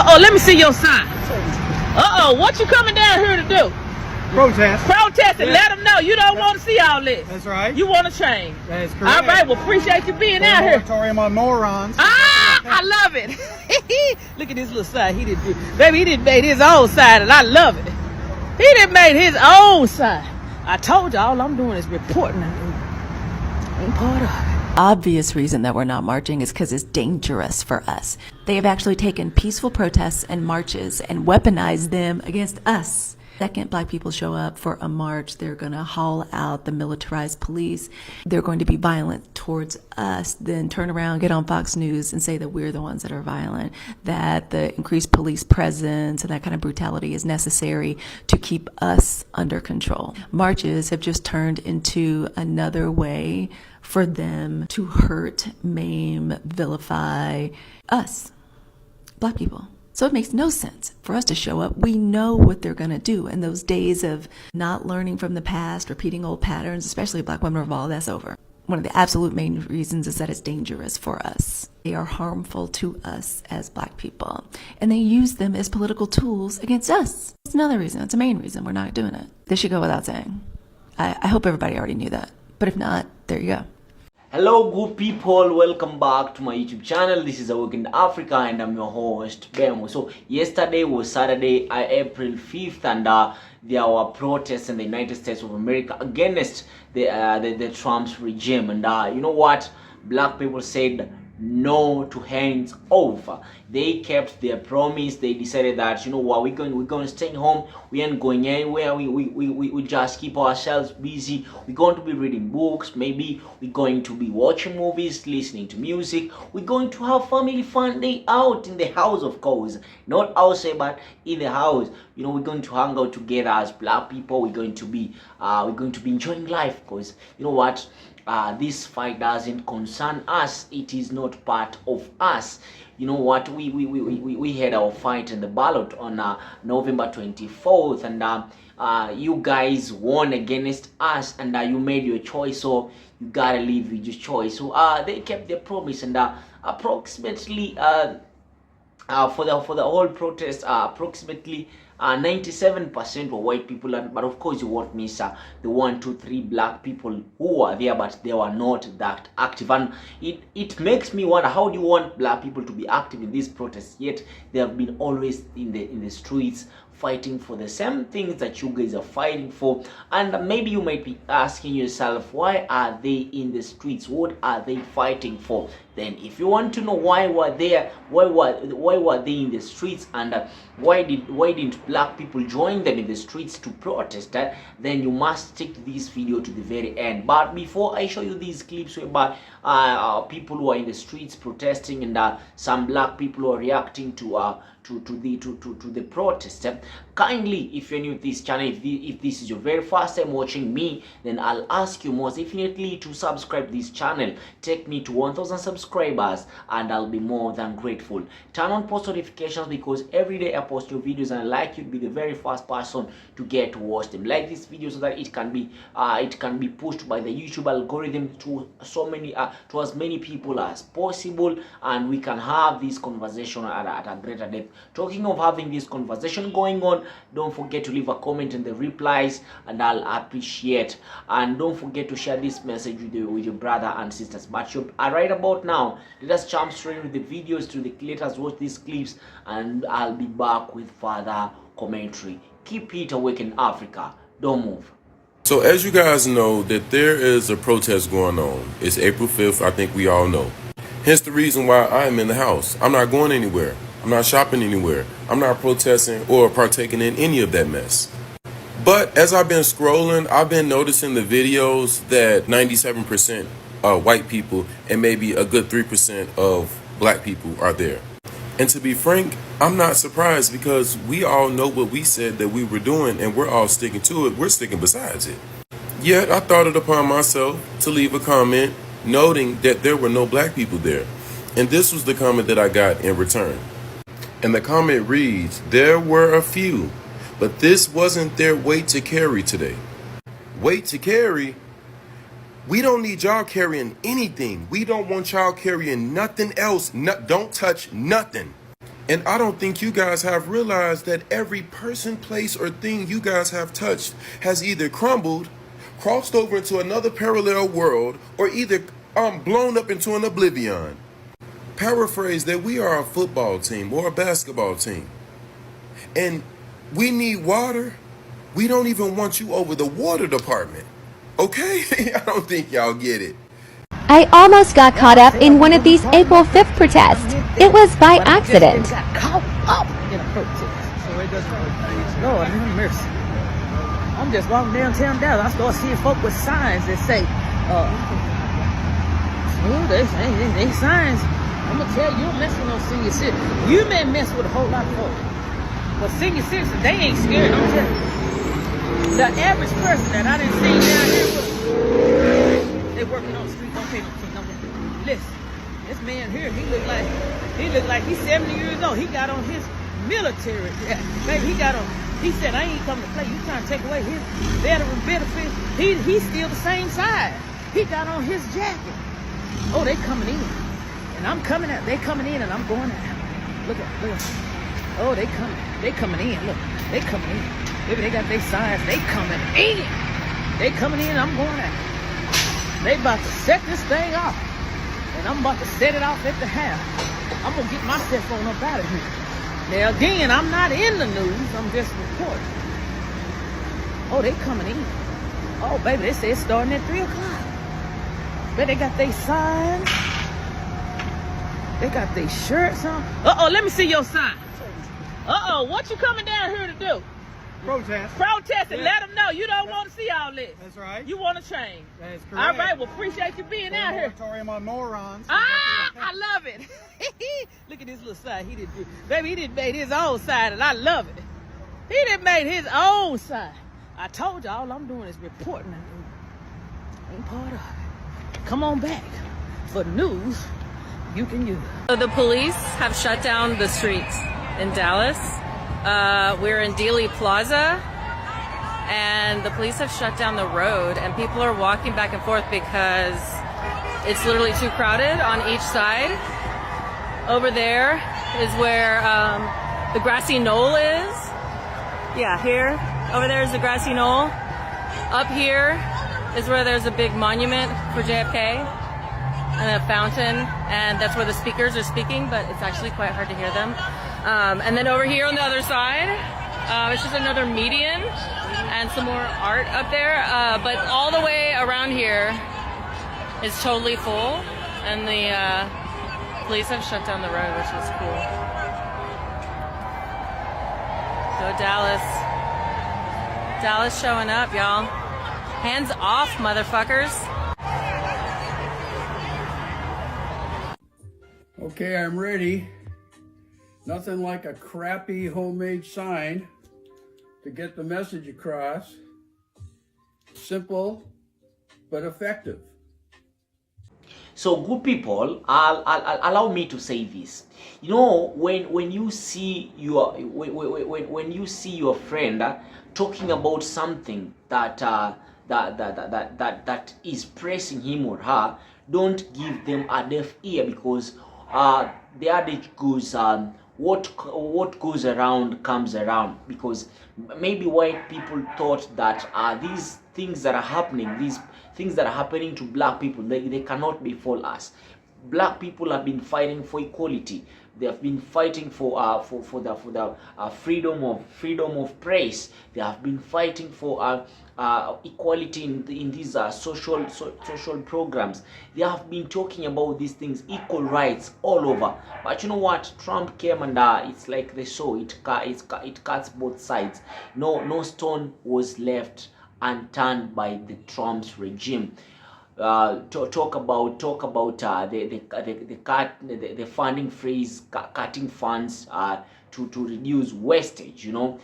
Uh-oh, let me see your sign. Uh-oh, what you coming down here to do? Protest. Protest and let them know you don't want to see all this. That's right. You want to change. That is correct. All right, well, appreciate you being out here. Moratorium on morons. I love it. Look at this little sign he didn't do. Baby, he didn't make his own sign, and I love it. He didn't make his own sign. I told you, all I'm doing is reporting. I ain't part of it. Obvious reason that we're not marching is because it's dangerous for us. They have actually taken peaceful protests and marches and weaponized them against us. Second black people show up for a march, they're going to haul out the militarized police. They're going to be violent towards us, then turn around, get on Fox News and say that we're the ones that are violent, that the increased police presence and that kind of brutality is necessary to keep us under control. Marches have just turned into another way for them to hurt, maim, vilify us, black people. So it makes no sense for us to show up. We know what they're going to do. And those days of not learning from the past, repeating old patterns, especially black women of all, that's over. One of the absolute main reasons is that it's dangerous for us. They are harmful to us as black people. And they use them as political tools against us. It's another reason. It's a main reason we're not doing it. This should go without saying. I hope everybody already knew that. But if not, there you go. Hello good people, welcome back to my YouTube channel. This is A Week in Africa and I'm your host Bemo. So yesterday was Saturday, April 5th, and there were protests in the United States of America against the Trump's regime. And you know what? Black people said no to hands off. They kept their promise. They decided that, you know what, we're going to stay home. We ain't going anywhere. We just keep ourselves busy. We're going to be reading books. Maybe we're going to be watching movies, listening to music. We're going to have family fun day out in the house, of course, not outside but in the house. You know, we're going to hang out together as black people. We're going to be enjoying life, because you know what, this fight doesn't concern us. It is not part of us. You know what, we had our fight in the ballot on November 24th, and you guys won against us, and you made your choice, so you gotta live with your choice. So they kept their promise, and approximately for the whole protest, approximately 97% were white people, but of course you won't miss the 1, 2, 3 black people who were there, but they were not that active. And it makes me wonder, how do you want black people to be active in these protests, yet they have been always in the streets fighting for the same things that you guys are fighting for? And maybe you might be asking yourself, why are they in the streets? What are they fighting for? Then if you want to know why were they in the streets, and why didn't black people join them in the streets to protest, then you must stick to this video to the very end. But before I show you these clips whereby people who are in the streets protesting, and some black people who are reacting to the protest, kindly, if you're new to this channel, if this is your very first time watching me, then I'll ask you most definitely to subscribe this channel. Take me to 1,000 subscribers and I'll be more than grateful. Turn on post notifications, because every day I post new videos, and I like you to be the very first person to get to watch them. Like this video so that it can be pushed by the YouTube algorithm to to as many people as possible, and we can have this conversation at a greater depth. Talking of having this conversation going on, don't forget to leave a comment in the replies, and I'll appreciate. And don't forget to share this message with your brother and sisters. But right about now, let us jump straight with the videos. Let us watch these clips, and I'll be back with further commentary. Keep it awake in Africa. Don't move. So as you guys know, that there is a protest going on. It's April 5th, I think we all know. Hence the reason why I am in the house. I'm not going anywhere. I'm not shopping anywhere. I'm not protesting or partaking in any of that mess. But as I've been scrolling, I've been noticing the videos that 97% of white people and maybe a good 3% of black people are there. And to be frank, I'm not surprised, because we all know what we said that we were doing, and we're all sticking to it. We're sticking besides it. Yet I thought it upon myself to leave a comment noting that there were no black people there. And this was the comment that I got in return. And the comment reads, "There were a few, but this wasn't their weight to carry today." Weight to carry? We don't need y'all carrying anything. We don't want y'all carrying nothing else. Don't touch nothing. And I don't think you guys have realized that every person, place, or thing you guys have touched has either crumbled, crossed over into another parallel world, or either blown up into an oblivion. Paraphrase that we are a football team or a basketball team. And we need water. We don't even want you over the water department. Okay? I don't think y'all get it. I almost got caught up in one of these April 5th protests. It was by accident. Got caught up in a protest. So it doesn't really phase you. Lord have mercy. I'm just walking downtown Dallas. I start seeing folk with signs that say, they signs. I'm gonna tell you, you're messing on senior citizens. You may mess with a whole lot of folks, but senior citizens, they ain't scared. I'm telling you. The average person that I didn't see down here with, they working on the street, don't pay no attention. Listen, this man here, he look like he's 70 years old. He got on his military jacket. Baby, he said, I ain't coming to play. You trying to take away his veteran benefits. He's still the same size. He got on his jacket. Oh, they coming in. And I'm coming out. They coming in and I'm going out. Look at. Oh, they coming in. Look, they coming in. Maybe they got their signs. They coming in. They coming in. I'm going out. They about to set this thing off, and I'm about to set it off at the house. I'm gonna get my cell phone up out of here. Now again, I'm not in the news. I'm just reporting. Oh, they coming in. Oh, baby, they say it's starting at 3 o'clock. But they got their signs. They got their shirts on. Uh-oh, let me see your sign. Uh-oh, what you coming down here to do? Protest. Protest and Yeah. let them know you don't want to see all this. That's right. You want to change. That is correct. All right, well, appreciate you being out here. Moratorium on morons. I love it. Look at this little side he didn't do. Baby, he didn't make his own side, and I love it. He didn't make his own side. I told you, all I'm doing is reporting. Ain't part of it. Come on back for news you can use. So the police have shut down the streets in Dallas. We're in Dealey Plaza, and the police have shut down the road, and people are walking back and forth because it's literally too crowded on each side. Over there is where the grassy knoll is. Yeah, here. Over there is the grassy knoll. Up here is where there's a big monument for JFK and a fountain, and that's where the speakers are speaking, but it's actually quite hard to hear them. And then over here on the other side, it's just another median and some more art up there. But all the way around here is totally full, and the police have shut down the road, which is cool. Go Dallas. Dallas showing up, y'all. Hands off, motherfuckers. Okay, I'm ready. Nothing like a crappy homemade sign to get the message across. Simple, but effective. So good people, I'll allow me to say this. You know, when you see your when you see your friend talking about something that is pressing him or her, don't give them a deaf ear, because the adage goes, what goes around comes around. Because maybe white people thought that these things that are happening, these things that are happening to black people, they cannot befall us. Black people have been fighting for equality. They have been fighting for the freedom of press. They have been fighting for equality in these social programs. They have been talking about these things, equal rights all over. But you know what? Trump came and it's like the saw. It cuts both sides. No stone was left unturned by the Trump's regime. Talk about the funding freeze, cutting funds to reduce wastage. You know,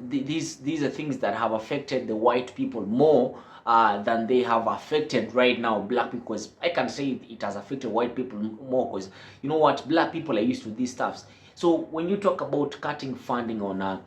these are things that have affected the white people more than they have affected right now black people. Because I can say it has affected white people more, because you know what, black people are used to these stuffs. So when you talk about cutting funding on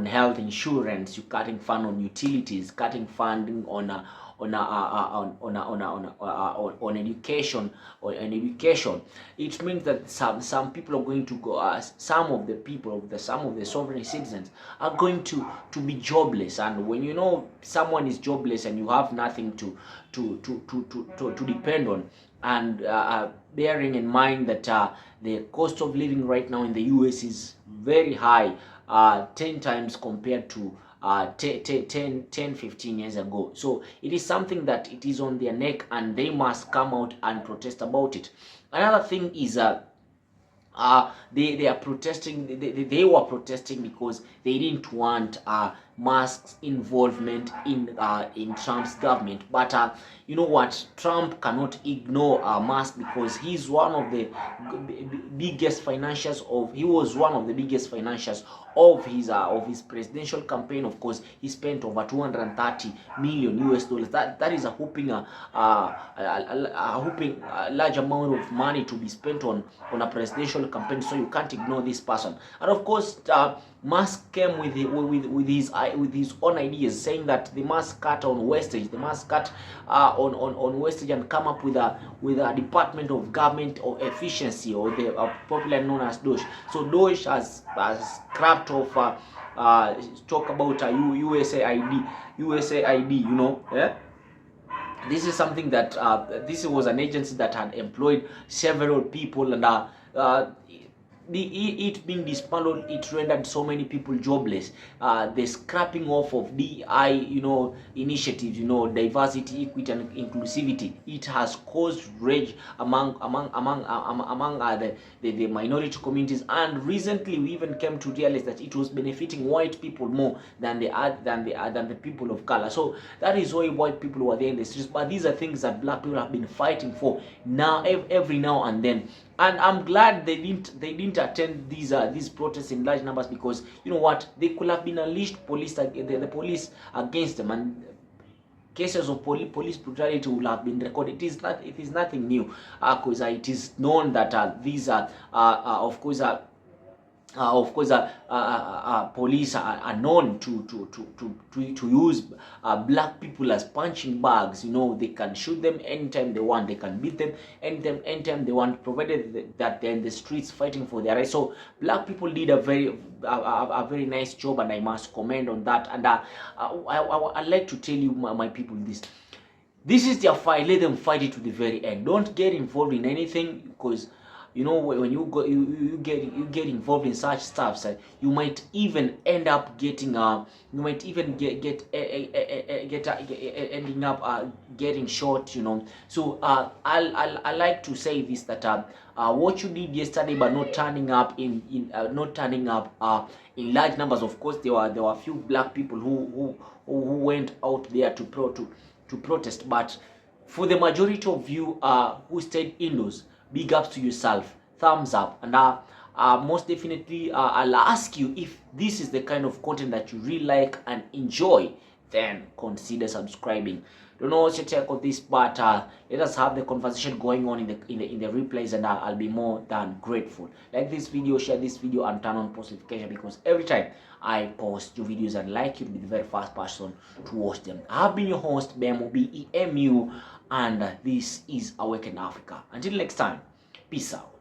health insurance, you're cutting fund on utilities, cutting funding on education or an education, it means that some people are going to go. Some of the sovereign citizens are going to be jobless. And when you know someone is jobless and you have nothing to depend on, and bearing in mind that the cost of living right now in the US is very high, 10 times compared to 15 years ago. So it is something that it is on their neck, and they must come out and protest about it. Another thing is they are protesting. They were protesting because they didn't want Musk's involvement in Trump's government. But you know what? Trump cannot ignore Musk, because he's one of the biggest financiers of. He was one of the biggest financiers of his presidential campaign. Of course, he spent over 230 million US dollars. That is a whopping large amount of money to be spent on a presidential campaign. So you can't ignore this person. And of course, Musk came with his own ideas, saying that they must cut on wastage. They must cut on wastage and come up with a Department of Government of Efficiency, or the popularly known as DOGE. So DOGE has scrapped off talk about USAID, you know. Yeah? This is something that this was an agency that had employed several people, and it being disbanded, it rendered so many people jobless. The scrapping off of DI, you know, initiatives, you know, diversity, equity, and inclusivity, it has caused rage among the minority communities. And recently, we even came to realize that it was benefiting white people more than the people of color. So that is why white people were there in the streets. But these are things that black people have been fighting for now, every now and then. And I'm glad they didn't attend these protests in large numbers, because you know what, they could have been unleashed the police against them, and cases of police brutality will have been recorded. It is nothing new, because it is known that these are police are known to use black people as punching bags. You know, they can shoot them anytime they want, they can beat them anytime they want, provided that they're in the streets fighting for their rights. So black people did a very nice job, and I must comment on that. And I'd like to tell you, my people, this is their fight. Let them fight it to the very end. Don't get involved in anything, because you know, when you get involved in such stuff, you might even end up getting ending up getting shot, you know. So I like to say this, that what you did yesterday, but not turning up in large numbers. Of course, there were a few black people who went out there to protest, but for the majority of you who stayed indoors, big ups to yourself, thumbs up. And most definitely I'll ask you, if this is the kind of content that you really like and enjoy, then consider subscribing. Don't know what you take of this, but let us have the conversation going on in the replays, and I'll be more than grateful. Like this video, share this video, and turn on post notification, because every time I post new videos and like, you'll be the very first person to watch them. I've been your host, Bemu, BEMU, and this is Awaken Africa. Until next time, peace out.